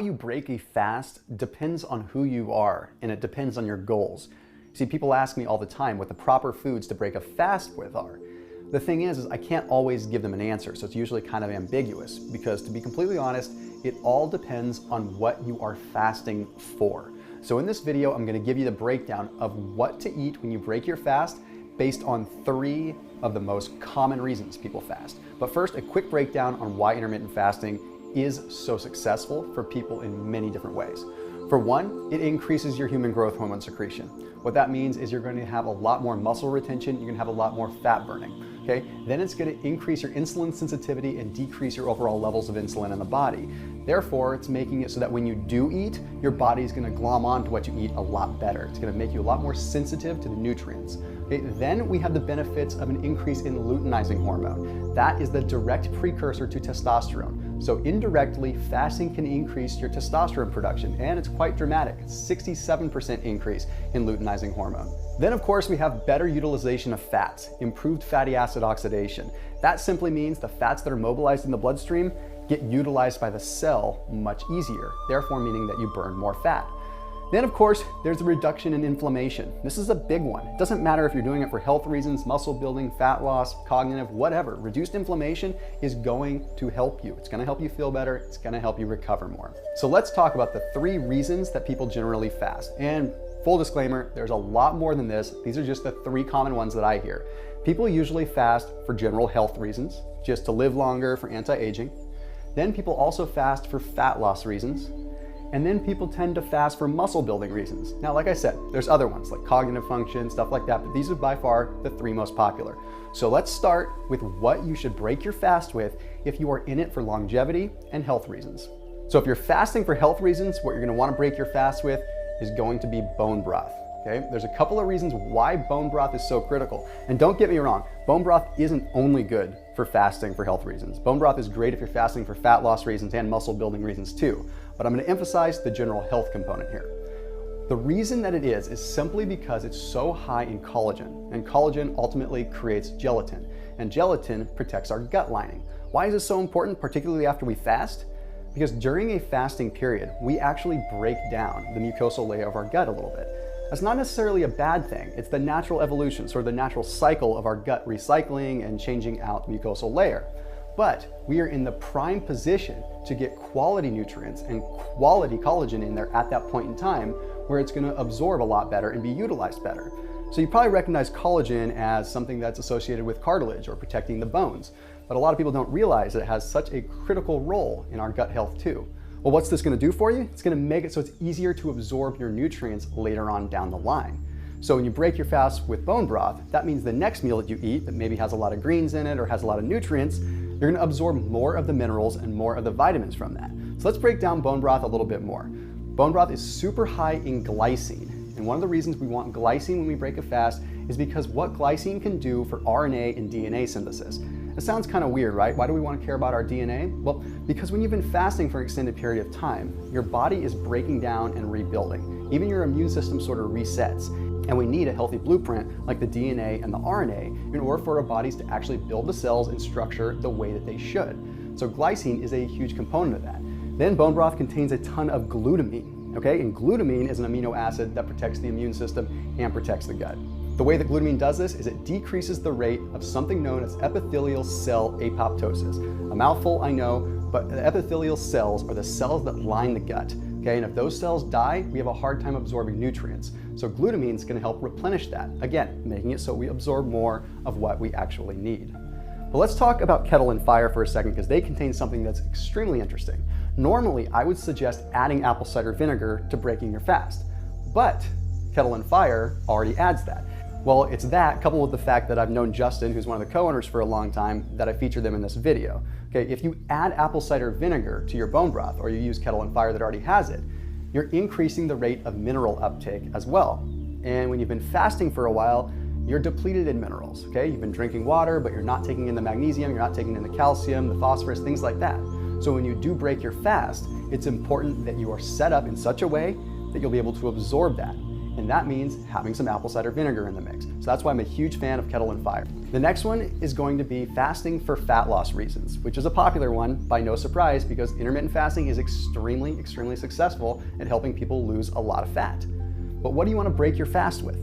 you break a fast depends on who you are, and it depends on your goals. See, people ask me all the time what the proper foods to break a fast with are. The thing is I can't always give them an answer, so it's usually kind of ambiguous because, to be completely honest, it all depends on what you are fasting for. So in this video, I'm going to give you the breakdown of what to eat when you break your fast based on 3 of the most common reasons people fast. But first, a quick breakdown on why intermittent fasting is so successful for people in many different ways. For one, it increases your human growth hormone secretion. What that means is you're going to have a lot more muscle retention, you're going to have a lot more fat burning. Okay? Then it's going to increase your insulin sensitivity and decrease your overall levels of insulin in the body. Therefore, it's making it so that when you do eat, your body is going to glom onto what you eat a lot better. It's going to make you a lot more sensitive to the nutrients. Okay? Then we have the benefits of an increase in luteinizing hormone. That is the direct precursor to testosterone. So indirectly, fasting can increase your testosterone production, and it's quite dramatic. It's 67% increase in luteinizing hormone. Then of course we have better utilization of fats, improved fatty acid oxidation. That simply means the fats that are mobilized in the bloodstream get utilized by the cell much easier, therefore meaning that you burn more fat. Then of course, there's a reduction in inflammation. This is a big one. It doesn't matter if you're doing it for health reasons, muscle building, fat loss, cognitive, whatever. Reduced inflammation is going to help you. It's going to help you feel better. It's going to help you recover more. So let's talk about the 3 reasons that people generally fast. And full disclaimer, there's a lot more than this. These are just the 3 common ones that I hear. People usually fast for general health reasons, just to live longer, for anti-aging. Then people also fast for fat loss reasons. And then people tend to fast for muscle building reasons. Now, like I said, there's other ones like cognitive function, stuff like that, but these are by far the 3 most popular. So let's start with what you should break your fast with if you are in it for longevity and health reasons. So if you're fasting for health reasons, what you're gonna wanna break your fast with is going to be bone broth. Okay? There's a couple of reasons why bone broth is so critical. And don't get me wrong, bone broth isn't only good for fasting for health reasons. Bone broth is great if you're fasting for fat loss reasons and muscle building reasons too. But I'm going to emphasize the general health component here. The reason that it is simply because it's so high in collagen, and collagen ultimately creates gelatin, and gelatin protects our gut lining. Why is this so important, particularly after we fast? Because during a fasting period, we actually break down the mucosal layer of our gut a little bit. That's not necessarily a bad thing. It's the natural evolution, sort of the natural cycle of our gut recycling and changing out the mucosal layer. But we are in the prime position to get quality nutrients and quality collagen in there at that point in time where it's going to absorb a lot better and be utilized better. So you probably recognize collagen as something that's associated with cartilage or protecting the bones. But a lot of people don't realize that it has such a critical role in our gut health too. Well, what's this going to do for you? It's going to make it so it's easier to absorb your nutrients later on down the line. So when you break your fast with bone broth, that means the next meal that you eat that maybe has a lot of greens in it or has a lot of nutrients, you're going to absorb more of the minerals and more of the vitamins from that. So let's break down bone broth a little bit more. Bone broth is super high in glycine. And one of the reasons we want glycine when we break a fast is because what glycine can do for RNA and DNA synthesis. It sounds kind of weird, right? Why do we want to care about our DNA? Well, because when you've been fasting for an extended period of time, your body is breaking down and rebuilding. Even your immune system sort of resets. And we need a healthy blueprint like the DNA and the RNA in order for our bodies to actually build the cells and structure the way that they should. So glycine is a huge component of that. Then bone broth contains a ton of glutamine, okay? And glutamine is an amino acid that protects the immune system and protects the gut. The way that glutamine does this is it decreases the rate of something known as epithelial cell apoptosis. A mouthful, I know, but the epithelial cells are the cells that line the gut. Okay, and if those cells die, we have a hard time absorbing nutrients. So glutamine is going to help replenish that, again, making it so we absorb more of what we actually need. But let's talk about kettle and fire for a second because they contain something that's extremely interesting. Normally, I would suggest adding apple cider vinegar to breaking your fast, but kettle and fire already adds that. Well, it's that coupled with the fact that I've known Justin, who's one of the co-owners for a long time, that I featured them in this video. Okay, if you add apple cider vinegar to your bone broth or you use kettle and fire that already has it, you're increasing the rate of mineral uptake as well. And when you've been fasting for a while, you're depleted in minerals, okay? You've been drinking water, but you're not taking in the magnesium, you're not taking in the calcium, the phosphorus, things like that. So when you do break your fast, it's important that you are set up in such a way that you'll be able to absorb that. And and that means having some apple cider vinegar in the mix. So that's why I'm a huge fan of Kettle and Fire. The next one is going to be fasting for fat loss reasons, which is a popular one by no surprise because intermittent fasting is extremely successful at helping people lose a lot of fat. But what do you want to break your fast with?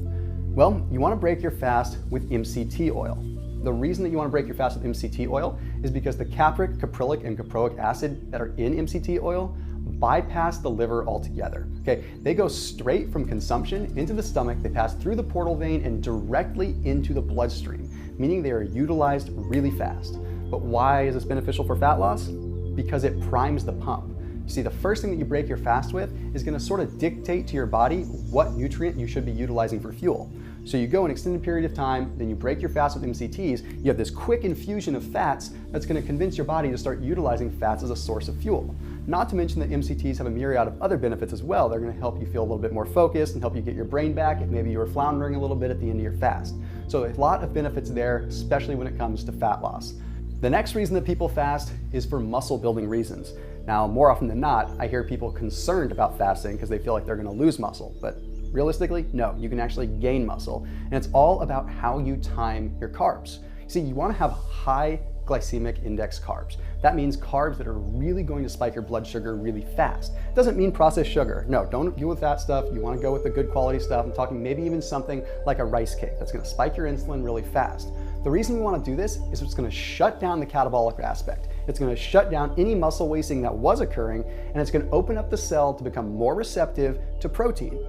Well, you want to break your fast with MCT oil. The reason that you want to break your fast with MCT oil is because the capric, caprylic, and caproic acid that are in MCT oil bypass the liver altogether. Okay, they go straight from consumption into the stomach, they pass through the portal vein and directly into the bloodstream, meaning they are utilized really fast. But why is this beneficial for fat loss? Because it primes the pump. You see, the first thing that you break your fast with is going to sort of dictate to your body what nutrient you should be utilizing for fuel. So you go an extended period of time, then you break your fast with MCTs, you have this quick infusion of fats that's going to convince your body to start utilizing fats as a source of fuel. Not to mention that MCTs have a myriad of other benefits as well. They're going to help you feel a little bit more focused and help you get your brain back if maybe you were floundering a little bit at the end of your fast. So a lot of benefits there, especially when it comes to fat loss. The next reason that people fast is for muscle building reasons. Now, more often than not, I hear people concerned about fasting because they feel like they're going to lose muscle, but realistically, no, you can actually gain muscle. And it's all about how you time your carbs. See, you want to have high glycemic index carbs. That means carbs that are really going to spike your blood sugar really fast. It doesn't mean processed sugar. No, don't deal with that stuff. You want to go with the good quality stuff. I'm talking maybe even something like a rice cake that's going to spike your insulin really fast. The reason we want to do this is it's going to shut down the catabolic aspect. It's going to shut down any muscle wasting that was occurring, and it's going to open up the cell to become more receptive to protein.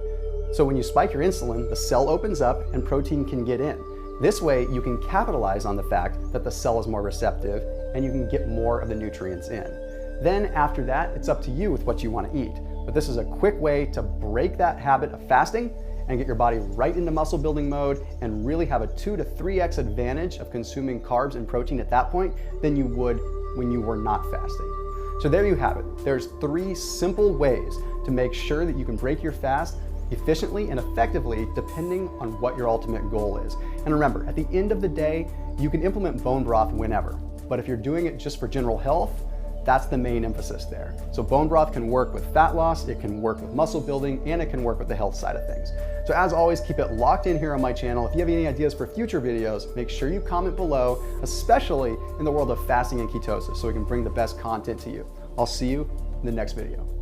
So when you spike your insulin, the cell opens up and protein can get in. This way, you can capitalize on the fact that the cell is more receptive and you can get more of the nutrients in. Then after that, it's up to you with what you want to eat. But this is a quick way to break that habit of fasting and get your body right into muscle building mode and really have a 2 to 3x advantage of consuming carbs and protein at that point than you would when you were not fasting. So there you have it. There's 3 simple ways to make sure that you can break your fast efficiently and effectively depending on what your ultimate goal is. And remember, at the end of the day, you can implement bone broth whenever, but if you're doing it just for general health, that's the main emphasis there. So bone broth can work with fat loss, it can work with muscle building, and it can work with the health side of things. So as always, keep it locked in here on my channel. If you have any ideas for future videos, make sure you comment below, especially in the world of fasting and ketosis, so we can bring the best content to you. I'll see you in the next video.